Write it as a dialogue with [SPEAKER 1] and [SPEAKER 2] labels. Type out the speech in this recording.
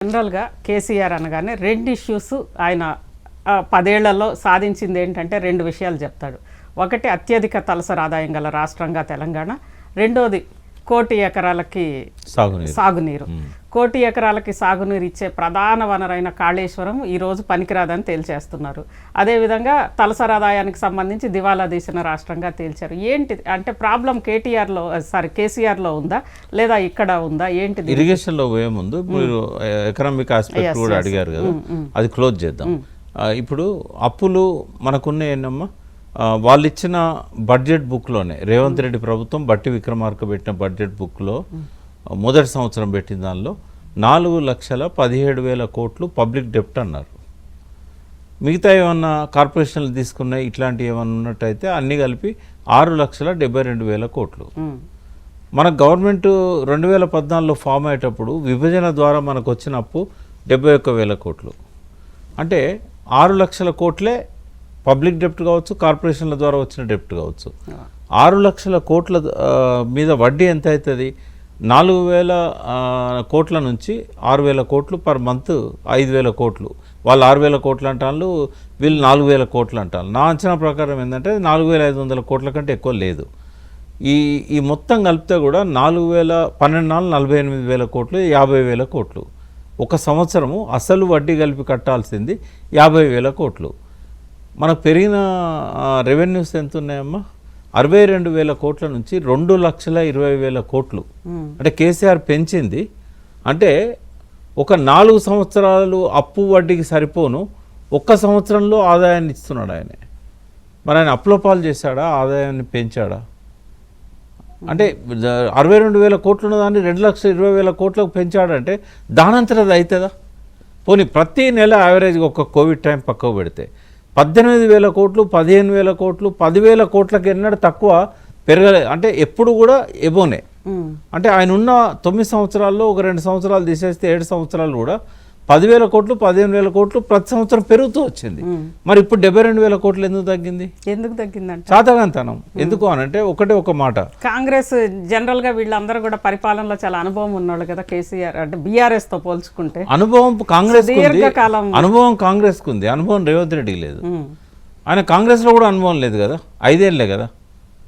[SPEAKER 1] జనరల్గా కేసీఆర్ అనగానే రెండు ఇష్యూస్ ఆయన 10 ఏళ్లలో సాధించింది ఏంటంటే రెండు విషయాలు చెప్తాడు. ఒకటి అత్యధిక తలసరి ఆదాయం గల రాష్ట్రంగా తెలంగాణ, రెండోది 1 కోటి ఎకరాలకి సాగునీరు. 1 కోటి ఎకరాలకి సాగునీరు ఇచ్చే ప్రధాన వనరైన కాళేశ్వరం ఈరోజు పనికిరాదని తేల్చేస్తున్నారు. అదేవిధంగా తలసరి ఆదాయానికి సంబంధించి దివాలా తీసిన రాష్ట్రంగా తేల్చారు. ఏంటి అంటే ప్రాబ్లం కేసీఆర్లో ఉందా లేదా ఇక్కడ ఉందా ఏంటి?
[SPEAKER 2] ఇరిగేషన్లో పోయే ముందు మీరు ఎకనామిక్ ఆస్పెక్ట్ కూడా అడిగారు కదా, అది క్లోజ్ చేద్దాం. ఇప్పుడు అప్పులు మనకున్న ఏంటమ్మా, వాళ్ళు ఇచ్చిన బడ్జెట్ బుక్లోనే రేవంత్ రెడ్డి ప్రభుత్వం బట్టి విక్రమార్క పెట్టిన బడ్జెట్ బుక్లో మొదటి సంవత్సరం పెట్టిన దానిలో 4,17,000 కోట్లు పబ్లిక్ డెప్ట్ అన్నారు. మిగతా ఏమన్నా కార్పొరేషన్లు తీసుకున్నాయి ఇట్లాంటివి ఏమన్నా ఉన్నట్టయితే అన్నీ కలిపి 6,72,000 కోట్లు. మన గవర్నమెంట్ 2014లో ఫామ్ అయ్యేటప్పుడు విభజన ద్వారా మనకు వచ్చిన అప్పు 71,000 కోట్లు. అంటే 6 లక్షల కోట్లే పబ్లిక్ డెప్ట్ కావచ్చు, కార్పొరేషన్ల ద్వారా వచ్చిన డెప్ట్ కావచ్చు. 6 లక్షల కోట్ల మీద వడ్డీ ఎంత అవుతుంది? 4,000 కోట్ల నుంచి 6,000 కోట్లు పర్ మంత్, 5,000 కోట్లు. వాళ్ళు 6,000 కోట్లు అంటారు, వీళ్ళు 4,000 కోట్లు అంటారు. నా అంచనా ప్రకారం ఏంటంటే 4,500 కోట్ల కంటే ఎక్కువ లేదు. ఈ మొత్తం కలిపితే కూడా 48,000 కోట్లు, 50,000 కోట్లు. ఒక సంవత్సరము అసలు వడ్డీ కలిపి కట్టాల్సింది 50,000 కోట్లు. మనకు పెరిగిన రెవెన్యూస్ ఎంత ఉన్నాయమ్మా? 62,000 కోట్ల నుంచి 2,20,000 కోట్లు. అంటే కేసీఆర్ పెంచింది. అంటే ఒక 4 సంవత్సరాలు అప్పు వడ్డీకి సరిపోను ఒక్క సంవత్సరంలో ఆదాయాన్ని ఇస్తున్నాడు ఆయన. మరి ఆయన అప్పుల పాలు చేశాడా, ఆదాయాన్ని పెంచాడా? అంటే 62,000 కోట్లు ఉన్నదాన్ని 2,20,000 కోట్లకు పెంచాడంటే దానంతరం అది అవుతుందా? పోనీ ప్రతి నెల యావరేజ్గా ఒక కోవిడ్ టైం పక్కకు పెడితే 18,000 కోట్లు, 15,000 కోట్లు, 10,000 కోట్లకి ఎన్నడూ తక్కువ పెరగలేదు. అంటే ఎప్పుడు కూడా ఎబోనే. అంటే ఆయన ఉన్న 9 సంవత్సరాల్లో ఒక 2 సంవత్సరాలు తీసేస్తే 7 సంవత్సరాలు కూడా 10,000 కోట్లు, 15,000 కోట్లు ప్రతి సంవత్సరం పెరుగుతూ వచ్చింది. మరి ఇప్పుడు 72,000 కోట్లు ఎందుకు తగ్గింది?
[SPEAKER 1] ఎందుకు తగ్గిందంటే
[SPEAKER 2] చాతగాంతనం. ఎందుకు అనంటే ఒక మాట,
[SPEAKER 1] కాంగ్రెస్ జనరల్ గా వీళ్ళందరూ కూడా పరిపాలనలో చాలా అనుభవం ఉన్నవాళ్ళు కదా. కేసీఆర్ అంటే బీఆర్ఎస్ తో పోల్చుకుంటే
[SPEAKER 2] అనుభవం కాంగ్రెస్ కు ఉంది, అనుభవం రేవంత్ రెడ్డికి లేదు. ఆయన కాంగ్రెస్ లో కూడా అనుభవం లేదు కదా, 5 ఏళ్లే కదా.